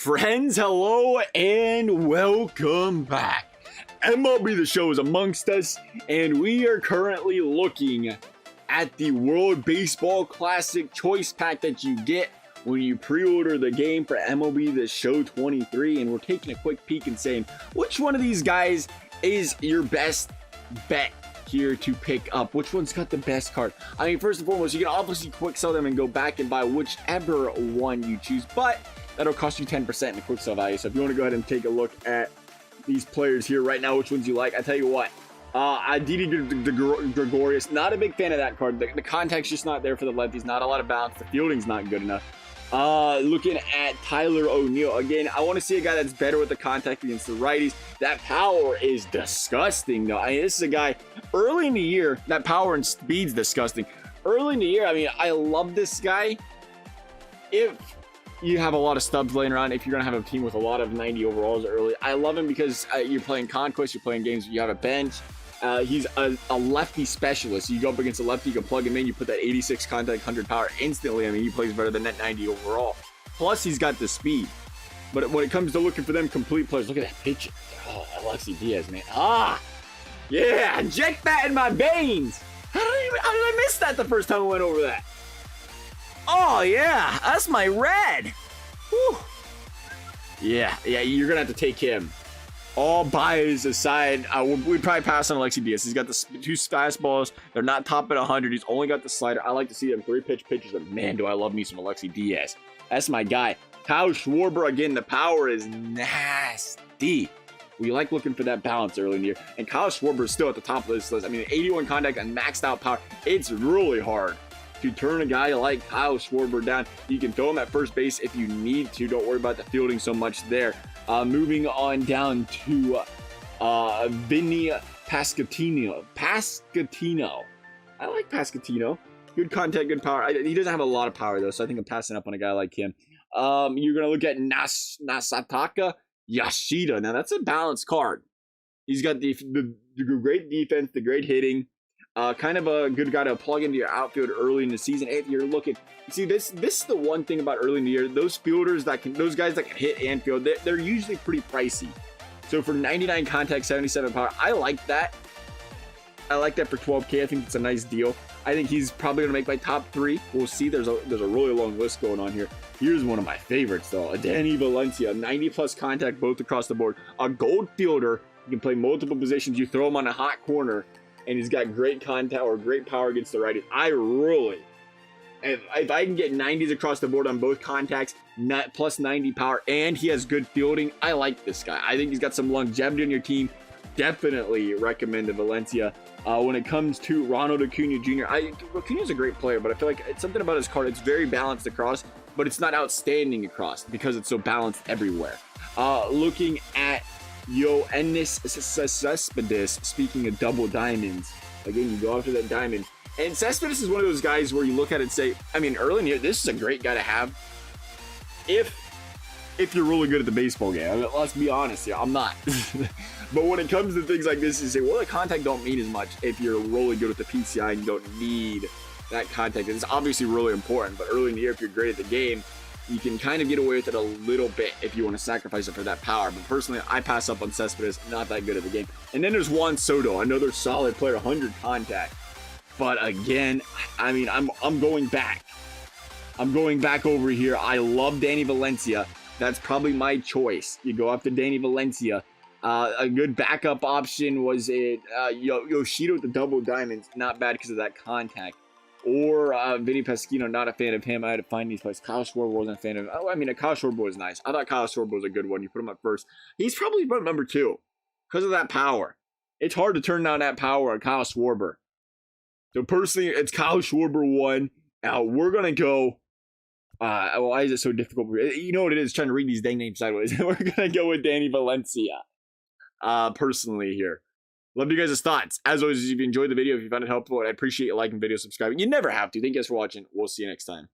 Friends, hello and welcome back. MLB The Show is amongst us, and we are currently looking at the World Baseball Classic Choice Pack that you get when you pre-order the game for MLB The Show 23, and we're taking a quick peek and saying which one of these guys is your best bet here to pick up. Which one's got the best card? I mean, first and foremost, you can obviously quick sell them and go back and buy whichever one you choose, but that'll cost you 10% in the quick sell value. So if you want to go ahead and take a look at these players here right now, which ones you like, I tell you what, Didi Gregorius, not a big fan of that card. The contact's just not there for the lefties. Not a lot of bounce. The fielding's not good enough. Looking at Tyler O'Neill. Again, I want to see a guy that's better with the contact against the righties. That power is disgusting, though. I mean, this is a guy early in the year. That power and speed's disgusting. Early in the year, I mean, I love this guy. If you have a lot of stubs laying around, if you're going to have a team with a lot of 90 overalls early, I love him because you're playing Conquest, you're playing games, you have a bench. He's a lefty specialist. You go up against a lefty, you can plug him in, you put that 86 contact, 100 power instantly. I mean, he plays better than that 90 overall. Plus, he's got the speed. But when it comes to looking for them complete players, look at that pitcher. Oh, Alexi Diaz, man. Yeah, inject that in my veins. How did I miss that the first time I went over that? Oh, yeah, that's my red. Whew. Yeah, you're going to have to take him. All bias aside, we'd probably pass on Alexi Diaz. He's got the two fastballs. They're not top at 100. He's only got the slider. I like to see them 3-pitch pitches, but man, do I love me some Alexi Diaz. That's my guy. Kyle Schwarber, again, the power is nasty. We like looking for that balance early in the year. And Kyle Schwarber is still at the top of this list. I mean, 81 contact and maxed out power. It's really hard to turn a guy like Kyle Schwarber down. You can throw him at first base if you need to. Don't worry about the fielding so much there. Moving on down to Vinny Pasquantino. I like Pasquantino. Good contact, good power. He doesn't have a lot of power, though, so I think I'm passing up on a guy like him. You're going to look at Nasataka Yashida. Now, that's a balanced card. He's got the great defense, the great hitting. Kind of a good guy to plug into your outfield early in the season. If you're looking, see, this is the one thing about early in the year. Those fielders those guys that can hit and field, they're usually pretty pricey. So for 99 contact, 77 power, I like that. I like that for 12K. I think it's a nice deal. I think he's probably gonna make my top 3. We'll see. There's a really long list going on here. Here's one of my favorites though. Danny Valencia, 90+ contact both across the board. A gold fielder. You can play multiple positions. You throw him on a hot corner, and he's got great contact or great power against the righties. If I can get 90s across the board on both contacts, plus 90 power, and he has good fielding, I like this guy. I think he's got some longevity on your team. Definitely recommend the Valencia. When it comes to Ronald Acuna Jr., Acuna's a great player, but I feel like it's something about his card. It's very balanced across, but it's not outstanding across because it's so balanced everywhere. Looking at Yoenis Cespedes, speaking of double diamonds, again, you go after that diamond. And Cespedes is one of those guys where you look at it and say, I mean, early in the year, this is a great guy to have if you're really good at the baseball game. I mean, let's be honest here, I'm not. But when it comes to things like this, you say, well, the contact don't mean as much if you're really good with the PCI and you don't need that contact. It's obviously really important, but early in the year, if you're great at the game, you can kind of get away with it a little bit if you want to sacrifice it for that power. But personally, I pass up on Cespedes, not that good at the game. And then there's Juan Soto, another solid player, 100 contact. But again, I mean, I'm going back. I'm going back over here. I love Danny Valencia. That's probably my choice. You go after Danny Valencia. A good backup option was Yoshida with the double diamonds. Not bad because of that contact. Or Vinny Pasquantino, not a fan of him. I had to find these places. Kyle Schwarber wasn't a fan of him. Oh, I mean, Kyle Schwarber was nice. I thought Kyle Schwarber was a good one. You put him up first. He's probably about number 2 because of that power. It's hard to turn down that power on Kyle Schwarber. So personally, it's Kyle Schwarber 1. Now we're gonna go. Why is it so difficult? You know what it is, trying to read these dang names sideways. We're gonna go with Danny Valencia. Personally here. Love you guys' thoughts. As always, if you enjoyed the video, if you found it helpful, I appreciate you liking the video, subscribing. You never have to. Thank you guys for watching. We'll see you next time.